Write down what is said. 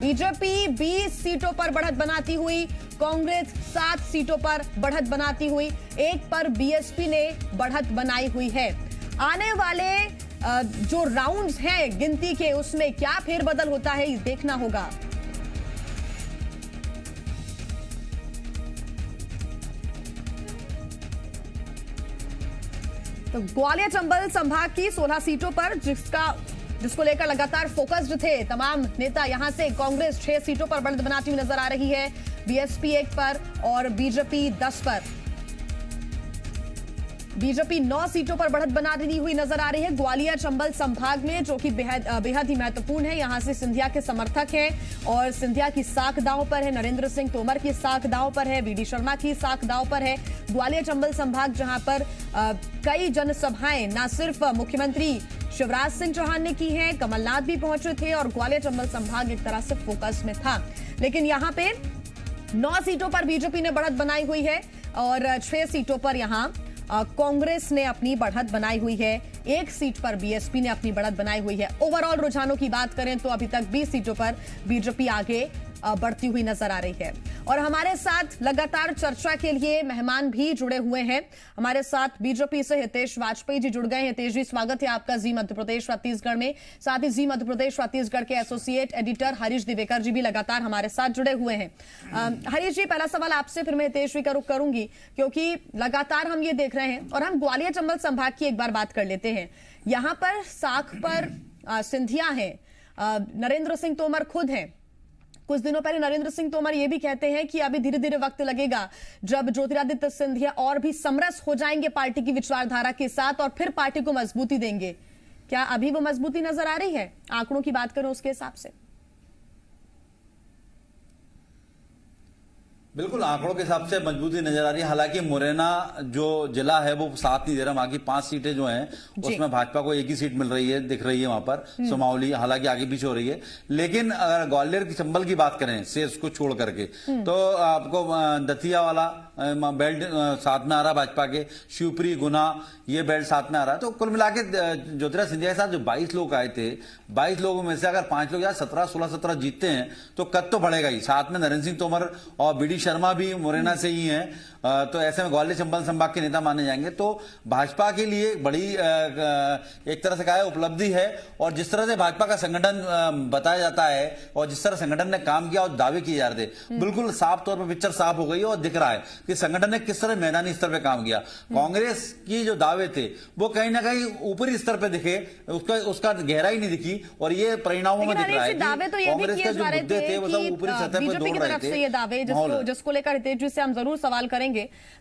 BJP 20 सीटों पर बढ़त बनाती हुई, कांग्रेस 7 सीटों पर बढ़त बनाती हुई, एक पर बीएसपी ने बढ़त बनाई हुई है। आने वाले जो राउंड्स हैं गिनती के, उसमें क्या फेरबदल होता है देखना होगा। तो ग्वालियर चंबल संभाग की 16 सीटों पर जिसको लेकर लगातार फोकस्ड थे तमाम नेता, यहां से कांग्रेस 6 सीटों पर बढ़त बनाती हुई नजर आ रही है, बीएसपी 1 पर और बीजेपी 10 पर। बीजेपी 9 सीटों पर बढ़त बनाती हुई नजर आ रही है ग्वालियर चंबल संभाग में, जो कि बेहद ही महत्वपूर्ण है। यहां से सिंधिया के समर्थक हैं और सिंधिया की साख दांव पर है, नरेंद्र सिंह तोमर की साख दांव पर है, वीडी शर्मा की साख दांव पर है। ग्वालियर चंबल संभाग जहां पर कई जनसभाएं न सिर्फ मुख्यमंत्री शिवराज सिंह चौहान ने की हैं, कमलनाथ भी पहुंचे थे और ग्वालियर चंबल संभाग एक तरह से फोकस में था। लेकिन यहां पे 9 सीटों पर बीजेपी ने बढ़त बनाई हुई है और 6 सीटों पर यहां कांग्रेस ने अपनी बढ़त बनाई हुई है, 1 सीट पर बीएसपी ने अपनी बढ़त बनाई हुई है। ओवरऑल रुझानों की बात करें तो अभी तक 20 सीटों पर बीजेपी आगे बढ़ती हुई नजर आ रही है। और हमारे साथ लगातार चर्चा के लिए मेहमान भी जुड़े हुए हैं। हमारे साथ बीजेपी से हितेश वाजपेयी जी जुड़ गए हैं। हितेश जी, स्वागत है आपका जी मध्य प्रदेश छत्तीसगढ़ में। साथ ही जी मध्य प्रदेश छत्तीसगढ़ के एसोसिएट एडिटर हरीश दिवेकर जी भी लगातार हमारे साथ जुड़े हुए हैं। हरीश जी, पहला सवाल आपसे, फिर मैं हितेश जी का रुख करूंगी, क्योंकि लगातार हम ये देख रहे हैं और हम ग्वालियर चंबल संभाग की एक बार बात कर लेते हैं। यहां पर साख पर सिंधिया है, नरेंद्र सिंह तोमर खुद हैं। कुछ दिनों पहले नरेंद्र सिंह तोमर ये भी कहते हैं कि अभी धीरे धीरे वक्त लगेगा जब ज्योतिरादित्य सिंधिया और भी समरस हो जाएंगे पार्टी की विचारधारा के साथ और फिर पार्टी को मजबूती देंगे। क्या अभी वो मजबूती नजर आ रही है? आंकड़ों की बात करें उसके हिसाब से। बिल्कुल, आंकड़ों के हिसाब से मजबूती नजर आ रही है। हालांकि मुरैना जो जिला है वो साथ नहीं दे रहा, वहां की 5 सीटें जो हैं उसमें भाजपा को 1 ही सीट मिल रही है, दिख रही है वहां पर सुमावली, हालांकि आगे पीछे हो रही है। लेकिन अगर ग्वालियर की चंबल की बात करें शेष को छोड़ करके, तो आपको दतिया वाला बेल्ट साथ में आ रहा भाजपा के, शिवपुरी गुना ये बेल्ट साथ में आ रहा है। तो कुल मिला के ज्योतिरादित्य सिंधिया के साथ जो 22 लोग आए थे, 22 लोगों में से अगर 5 लोग या 17 जीतते हैं तो कद तो बढ़ेगा ही। साथ में नरेंद्र सिंह तोमर और वीडी शर्मा भी मुरैना से ही हैं, तो ऐसे में ग्वालियर चंबल संभाग के नेता माने जाएंगे। तो भाजपा के लिए बड़ी एक तरह से कहा है उपलब्धि है। और जिस तरह से भाजपा का संगठन बताया जाता है और जिस तरह संगठन ने काम किया और दावे किए जा रहे थे, बिल्कुल साफ तौर पर पिक्चर साफ हो गई है और दिख रहा है कि संगठन ने किस तरह मैदानी स्तर पर काम किया। कांग्रेस की जो दावे थे वो कहीं ना कहीं ऊपरी स्तर पर दिखे, उसका गहराई नहीं दिखी और ये परिणामों में दिख रहा है कि कांग्रेस के जो मुद्दे थे वो सब ऊपरी सतह पर दौड़ रहे थे। ये दावे जिसको लेकर हितेश जी से हम जरूर सवाल करेंगे,